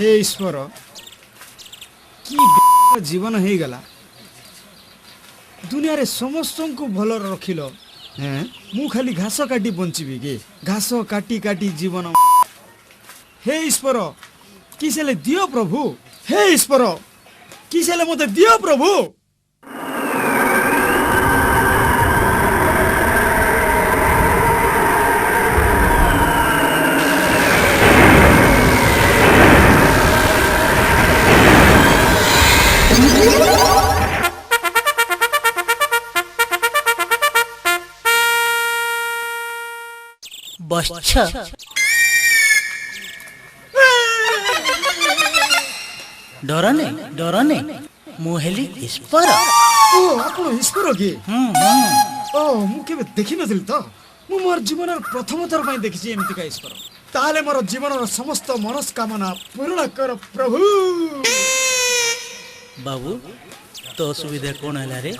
हे ईश्वर कि जीवन हो गला दुनिया रे समस्त को भल रखिल मु खाली घास काटी बंचीबी के घास काटी काटी जीवन हे ईश्वर किसेले दियो प्रभु हे ईश्वर किसेले मते दियो प्रभु बच्चा डरने मुहेली ईश्वर ओ आपण ईश्वर के ओ मु केबे देखि नथिल त मु मोर जीवन प्रथम थर पई देखिछि एमिति का ईश्वर ताले मोर जीवन समस्त मनस्कामना पूर्ण कर प्रभु बाबू तो असुविधा कोन हला रे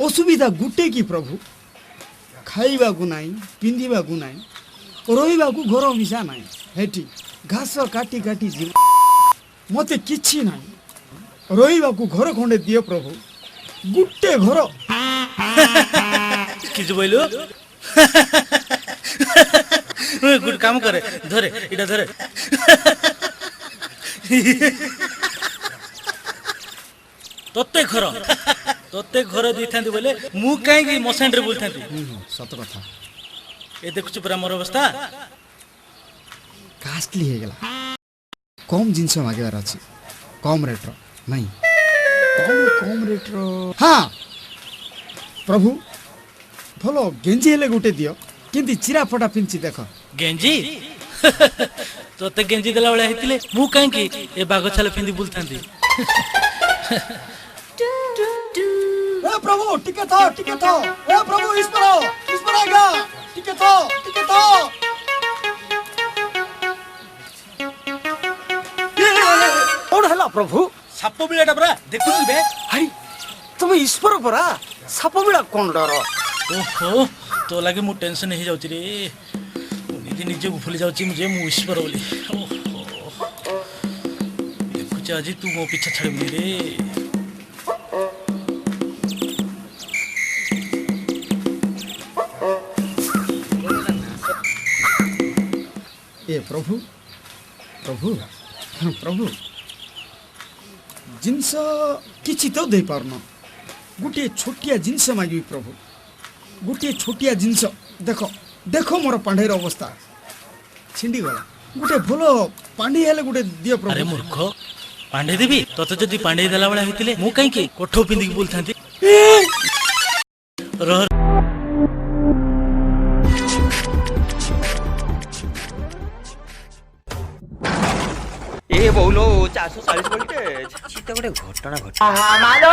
असुविधा गुटे की प्रभु खाइबा को नाही पिंदिबा को नाही रोइबा को घर मिसा नाही हेटी घास काटी काटी जीव मते किछि नाही रोइबा को घर खंडे दियो प्रभु गुटे घर किछ बोइलो गुड काम करे धरे इडा धरे तोते घर दैथांती बोले मु काई मशान रे बोलथांती सत कथा ए देखुछु पूरा मोर अवस्था कास्टली हे गेला कम जिंस मागेबार अछि कम रेट रो नहीं कम रेट रो हां प्रभु भलो गेंजी हेले गुटे दियो किंती चिरा फटा पिंची देखो गेंजी तोते गेंजी देला वाला हेतिले मु काई ए बाग छाले पिंदी बोलथांती ए प्रभु टिके था ए प्रभु ईश्वर आगा टिके था कौन हला प्रभु साप बिलाटा बरा देखुछु बे हाय तुम ईश्वर परा साप बिला कौन डर ओहो तो लागे मु टेंशन हे जाउची रे निजे निजे को भूली जाउची मुझे मु ईश्वर बोली ओहो देखुछ आज तू मो पीछा छड़बी रे ए प्रभु जिनस किछि तो दे पारन गुटे छोटिया जिनस मागी प्रभु गुटे छोटिया जिनस देखो मोर पांडेर अवस्था छिंडी गला गुटे भलो पांडी हेले गुटे दियो प्रभु अरे मूर्ख पांडे देवी तते जदी पांडे देला वाला हेतिले मु काई के कोठो पिंदी बोलथांती रह ए बोलो 440 वोल्टेज चित्त गोटे घटना घट मालो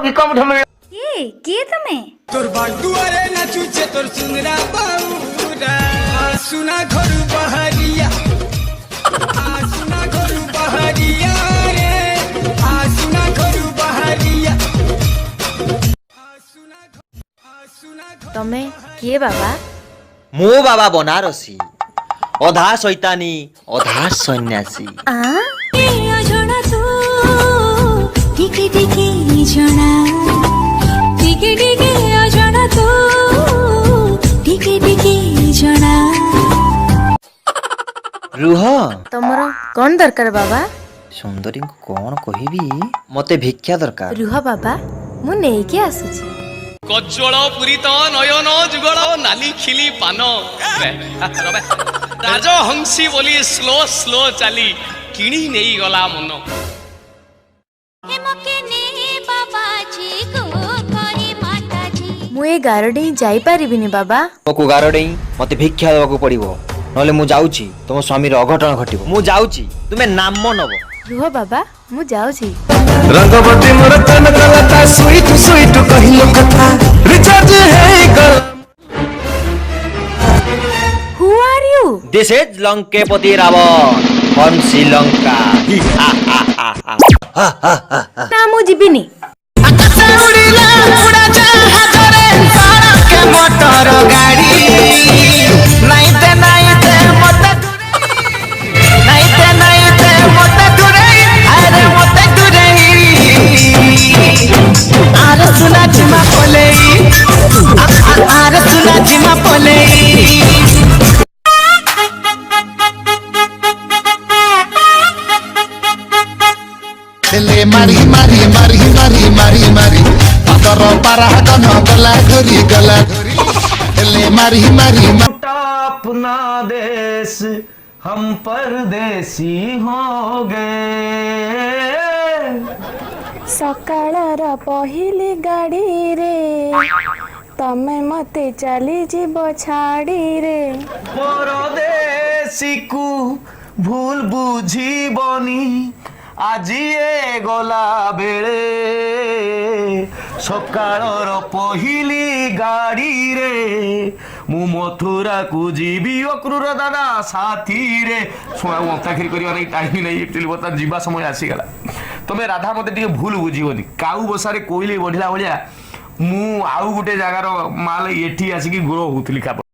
विकम ढमळ ए के तमे तोर बागुआरे नाचुचे तोर सुनरा बाऊरा सुना घर बहरिया सुना घर बहरिया रे सुना घर बहरिया तमे के बाबा मो बाबा बनारसी अधा शैतानी अधा सन्यासी आ ए अजणा तू टिके टिके जणा टिके टिके अजणा तू टिके टिके जणा रुह तमर कोन दरकार बाबा सुंदरी को कौन कहबी मते भिक्षा दरकार रुह बाबा मु नेई के आसुची कज्जल पुरीत नयन जुगल नाली खिली पान राजहंसी बोली स्लो स्लो चली किणी नहीं गला मन मु ए गारडी जाई परिबिनी बाबा मोको गारडई मते भिक्षा देबाको पड़िबो नले मु जाउची तुम स्वामी रो अघटन घटिबो मु जाउची तुमे नाम नबो रुह बाबा मु जाउची रंगवती मोर तन गलता स्वीट स्वीट कहियो कथा रिचार्ज है गल who are you this is Lankapati Ravan from Sri Lanka ना मु जिबिनी मोटर गाड़ी नहीं ते मत नहीं आरे सुना जिमा पलेई ले मारी मारी मारी मारी मारी मारी पातर पारा कन गला घरी ले मारी मारी अपना देश हम परदेसी हो गए सकाळर पहिली गाड़ी रे तमे मते चली जीव छाड़ी रे परदेसी को भूल बुझीबनी আজি এ গলা বেড়ে সকাଳର পহিলি গাড়িরে মু মথুরাକୁ ଯିବି ଅକ୍ରୁର ଦାଦା ସାଥିରେ ଶୁଣା ଅନ୍ତାକ୍ଷରୀ କରିବା ନାହିଁ ଟାଇମ୍ ନାହିଁ ଆକ୍ଚୁଆଲି ବର୍ତ୍ତମାନ ଯିବା ସମୟ ଆସିଗଲା ତମେ ରାଧା ମୋତେ ଟିକେ ଭୁଲ ବୁଝିବନି କାଉ ବସାରେ କୋଇଲି ବଢିଲା ଭଳିଆ ମୁଁ ଆଉ ଗୋଟେ ଜାଗାର ମାଲ ଏଠି ଆସିକି ଗ୍ରୋ ହଉଥିଲି